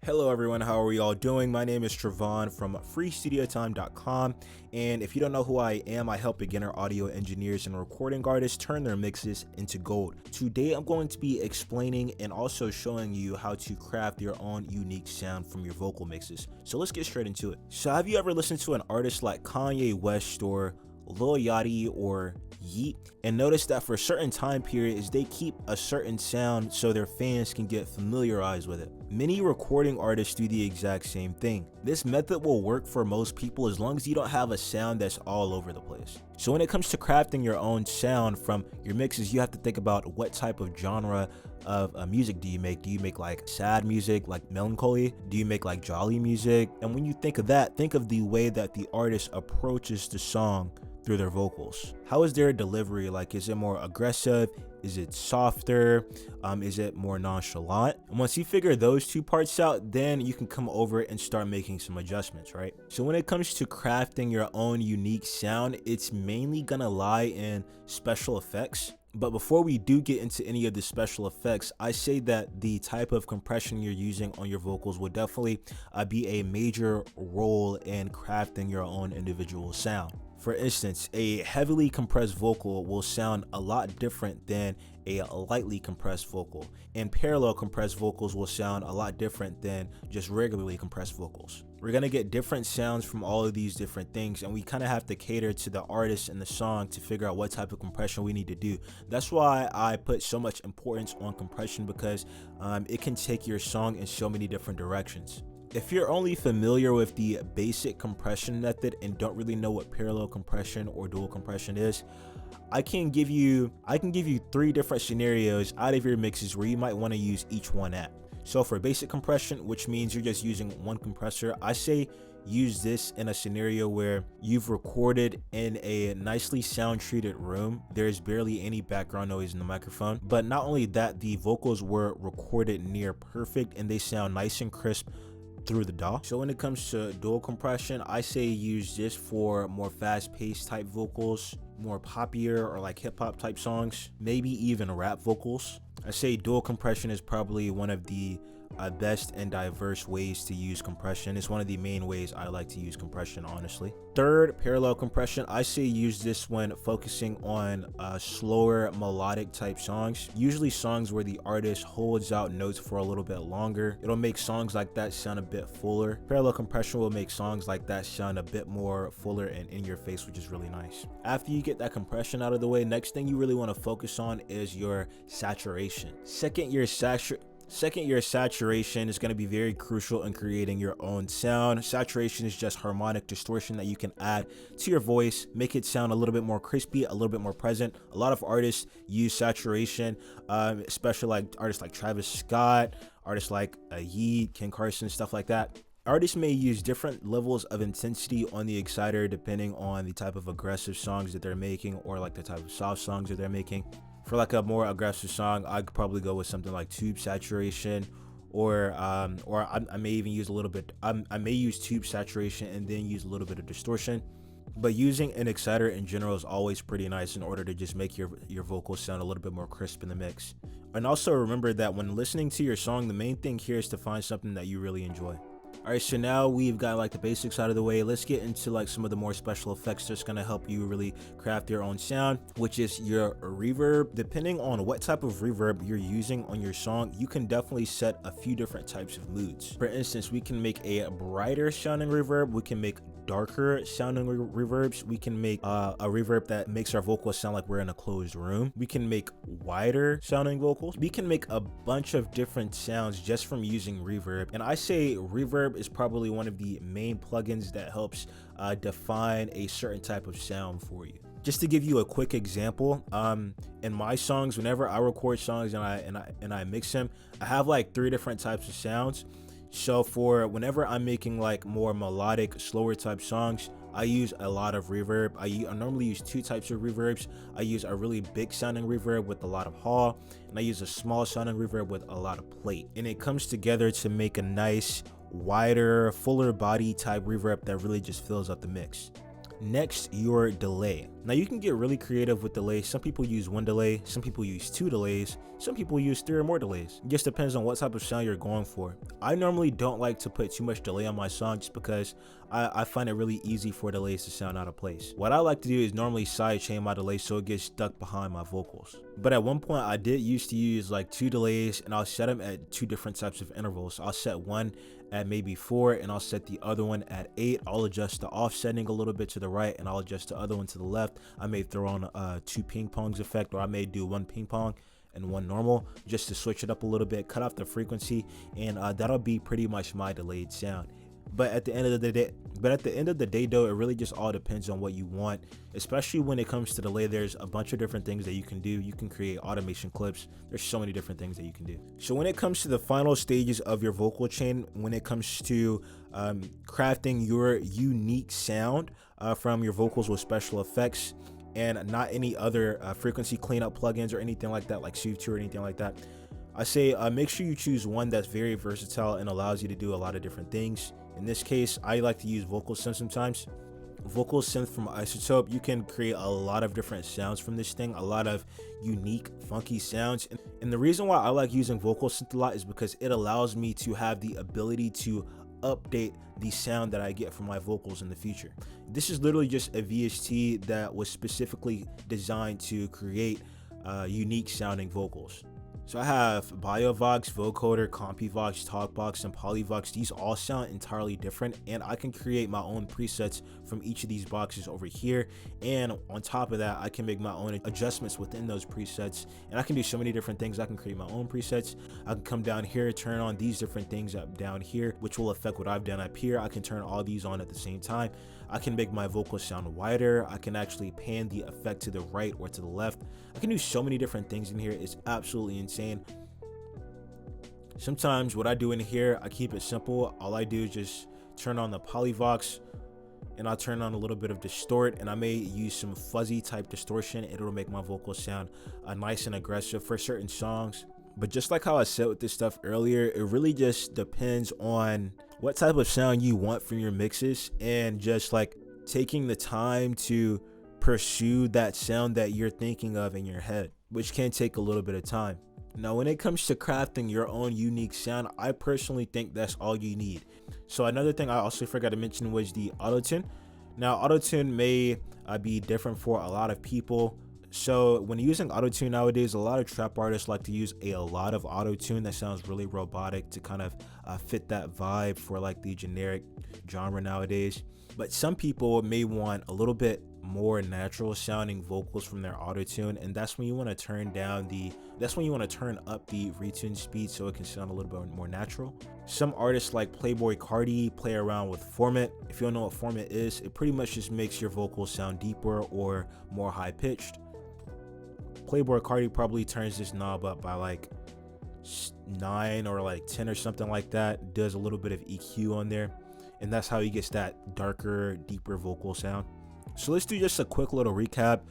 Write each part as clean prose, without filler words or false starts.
Hello everyone, how are we all doing? My name is Trevon from freestudiotime.com, and if you don't know who I am, I help beginner audio engineers and recording artists turn their mixes into gold. Today I'm going to be explaining and also showing you how to craft your own unique sound from your vocal mixes. So let's get straight into it. So have you ever listened to an artist like Kanye West or Lil Yachty or Yeet and notice that for certain time periods they keep a certain sound so their fans can get familiarized with it? Many recording artists do the exact same thing. This method will work for most people as long as you don't have a sound that's all over the place. So when it comes to crafting your own sound from your mixes, you have to think about what type of genre of music do you make. Do you make like sad music, like melancholy? Do you make like jolly music? And when you think of that, think of the way that the artist approaches the song through their vocals. How is their delivery? Like, is it more aggressive? Is it softer? Is it more nonchalant? And once you figure those two parts out, then you can come over and start making some adjustments, right? So when it comes to crafting your own unique sound, it's mainly gonna lie in special effects. But before we do get into any of the special effects, I say that the type of compression you're using on your vocals will definitely be a major role in crafting your own individual sound. For instance, a heavily compressed vocal will sound a lot different than a lightly compressed vocal, and parallel compressed vocals will sound a lot different than just regularly compressed vocals. We're gonna get different sounds from all of these different things, and we kind of have to cater to the artist and the song to figure out what type of compression we need to do. That's why I put so much importance on compression, because it can take your song in so many different directions. If you're only familiar with the basic compression method and don't really know what parallel compression or dual compression is, I can give you 3 different scenarios out of your mixes where you might want to use each one at. So for basic compression, which means you're just using one compressor, I say use this in a scenario where you've recorded in a nicely sound treated room. There's barely any background noise in the microphone, but not only that, the vocals were recorded near perfect and they sound nice and crisp through the DAW. So when it comes to dual compression, I say use this for more fast-paced type vocals, more poppier or like hip-hop type songs, maybe even rap vocals. I say dual compression is probably one of the best and diverse ways to use compression. It's one of the main ways I like to use compression, honestly. Third, parallel compression. I say use this when focusing on slower melodic type songs, usually songs where the artist holds out notes for a little bit longer. It'll make songs like that sound a bit fuller. Parallel compression will make songs like that sound a bit more fuller and in your face, which is really nice. After you get that compression out of the way, next thing you really want to focus on is your saturation. Second, your saturation is going to be very crucial in creating your own sound. Saturation is just harmonic distortion that you can add to your voice, make it sound a little bit more crispy, a little bit more present. A lot of artists use saturation, especially like artists like Travis Scott, artists like Yeet, Ken Carson, stuff like that. Artists may use different levels of intensity on the exciter depending on the type of aggressive songs that they're making or like the type of soft songs that they're making. For like a more aggressive song, I could probably go with something like tube saturation, or I may even use a little bit. I may use tube saturation and then use a little bit of distortion. But using an exciter in general is always pretty nice in order to just make your vocals sound a little bit more crisp in the mix. And also remember that when listening to your song, the main thing here is to find something that you really enjoy. All right, so now we've got like the basics out of the way. Let's get into like some of the more special effects that's gonna help you really craft your own sound, which is your reverb. Depending on what type of reverb you're using on your song, you can definitely set a few different types of moods. For instance, we can make a brighter sounding reverb. We can make darker sounding reverbs. We can make a reverb that makes our vocals sound like we're in a closed room. We can make wider sounding vocals. We can make a bunch of different sounds just from using reverb. And I say reverb is probably one of the main plugins that helps define a certain type of sound for you. Just to give you a quick example, in my songs, whenever I record songs and I mix them, I have like 3 different types of sounds. So for whenever I'm making like more melodic, slower type songs, I use a lot of reverb. I normally use 2 types of reverbs. I use a really big sounding reverb with a lot of hall, and I use a small sounding reverb with a lot of plate. And it comes together to make a nice, wider, fuller body type reverb that really just fills up the mix. Next, your delay. Now you can get really creative with delays. Some people use one delay, some people use two delays, some people use three or more delays. It just depends on what type of sound you're going for. I normally don't like to put too much delay on my song just because I find it really easy for delays to sound out of place. What I like to do is normally sidechain my delay so it gets stuck behind my vocals. But at one point I did used to use like two delays, and I'll set them at two different types of intervals. I'll set one at maybe 4 and I'll set the other one at 8. I'll adjust the offsetting a little bit to the right and I'll adjust the other one to the left. I may throw on two ping pongs effect, or I may do one ping pong and one normal just to switch it up a little bit, cut off the frequency, and that'll be pretty much my delayed sound. But at the end of the day though, it really just all depends on what you want, especially when it comes to delay. There's a bunch of different things that you can do. You can create automation clips. There's so many different things that you can do. So when it comes to the final stages of your vocal chain, when it comes to crafting your unique sound from your vocals with special effects and not any other frequency cleanup plugins or anything like that, like Soothe 2 or anything like that, I say make sure you choose one that's very versatile and allows you to do a lot of different things. In this case, I like to use Vocal Synth sometimes. Vocal Synth from Isotope, you can create a lot of different sounds from this thing, a lot of unique, funky sounds. And the reason why I like using Vocal Synth a lot is because it allows me to have the ability to update the sound that I get from my vocals in the future. This is literally just a VST that was specifically designed to create unique sounding vocals. So I have BioVox, Vocoder, CompuVox, TalkBox, and PolyVox. These all sound entirely different, and I can create my own presets from each of these boxes over here. And on top of that, I can make my own adjustments within those presets, and I can do so many different things. I can create my own presets. I can come down here, turn on these different things up down here, which will affect what I've done up here. I can turn all these on at the same time. I can make my vocals sound wider. I can actually pan the effect to the right or to the left. I can do so many different things in here. It's absolutely insane. Sometimes what I do in here, I keep it simple. All I do is just turn on the PolyVox, and I'll turn on a little bit of distort, and I may use some fuzzy type distortion. It'll make my vocals sound nice and aggressive for certain songs. But just like how I said with this stuff earlier, it really just depends on what type of sound you want from your mixes, and just like taking the time to pursue that sound that you're thinking of in your head, which can take a little bit of time. Now, when it comes to crafting your own unique sound, I personally think that's all you need. So another thing I also forgot to mention was the autotune. Now, autotune may be different for a lot of people. So when using autotune nowadays, a lot of trap artists like to use a lot of autotune that sounds really robotic to kind of fit that vibe for like the generic genre nowadays. But some people may want a little bit more natural sounding vocals from their autotune, and that's when you want to turn up the retune speed so it can sound a little bit more natural. Some artists like Playboi Carti play around with Format. If you don't know what Format is, it pretty much just makes your vocals sound deeper or more high pitched. Playboi Carti probably turns this knob up by like 9 or like 10 or something like that, does a little bit of EQ on there, and that's how he gets that darker, deeper vocal sound. So let's do just a quick little recap.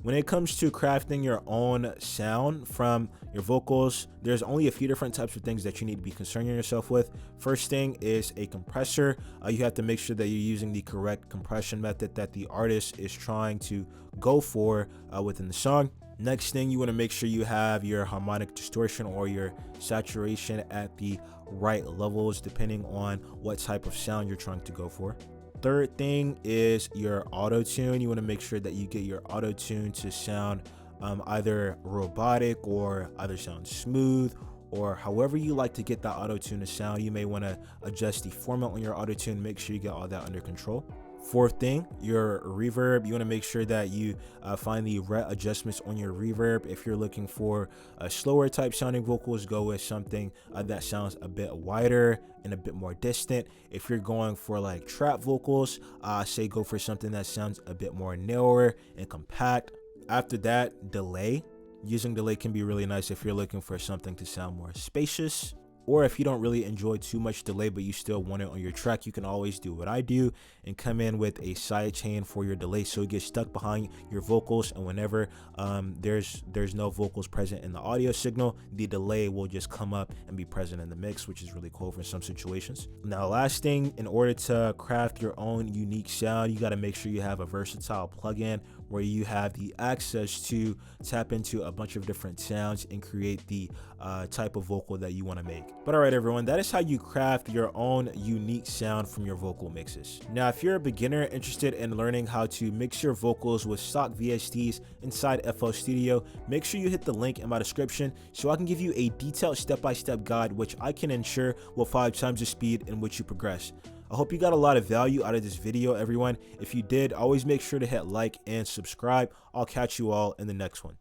When it comes to crafting your own sound from your vocals, there's only a few different types of things that you need to be concerning yourself with. First thing is a compressor. You have to make sure that you're using the correct compression method that the artist is trying to go for within the song. Next thing, you want to make sure you have your harmonic distortion or your saturation at the right levels depending on what type of sound you're trying to go for. Third thing is your auto tune. You want to make sure that you get your auto tune to sound either robotic or either sound smooth, or however you like to get that auto tune to sound. You may want to adjust the format on your auto tune, make sure you get all that under control. Fourth thing, your reverb. You want to make sure that you find the right adjustments on your reverb. If you're looking for a slower type sounding vocals, go with something that sounds a bit wider and a bit more distant. If you're going for like trap vocals, say go for something that sounds a bit more narrower and compact. After that, delay. Using delay can be really nice if you're looking for something to sound more spacious. Or if you don't really enjoy too much delay but you still want it on your track, you can always do what I do and come in with a side chain for your delay so it gets stuck behind your vocals, and whenever there's no vocals present in the audio signal, the delay will just come up and be present in the mix, which is really cool for some situations. Now, last thing, in order to craft your own unique sound, you got to make sure you have a versatile plugin where you have the access to tap into a bunch of different sounds and create the type of vocal that you want to make. But alright everyone, that is how you craft your own unique sound from your vocal mixes. Now if you're a beginner interested in learning how to mix your vocals with stock VSTs inside FL Studio, make sure you hit the link in my description so I can give you a detailed step-by-step guide which I can ensure will 5 times the speed in which you progress. I hope you got a lot of value out of this video, everyone. If you did, always make sure to hit like and subscribe. I'll catch you all in the next one.